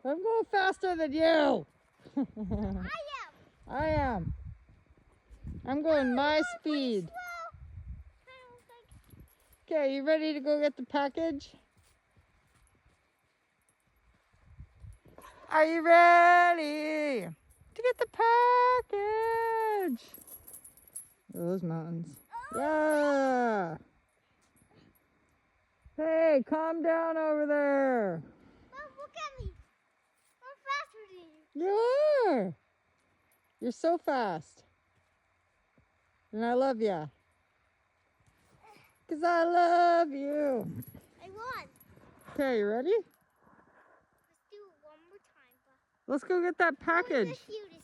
I'm going faster than you. I am. I am. I'm going my speed. Okay, you ready to go get the package? Are you ready to get the package? Those mountains. Yeah. Hey, calm down over there. Mom, look at me. I'm faster than you. You are. You're so fast. And I love you. Because I love you. I won. Okay, you ready? Let's do it one more time. Let's go get that package. What was this you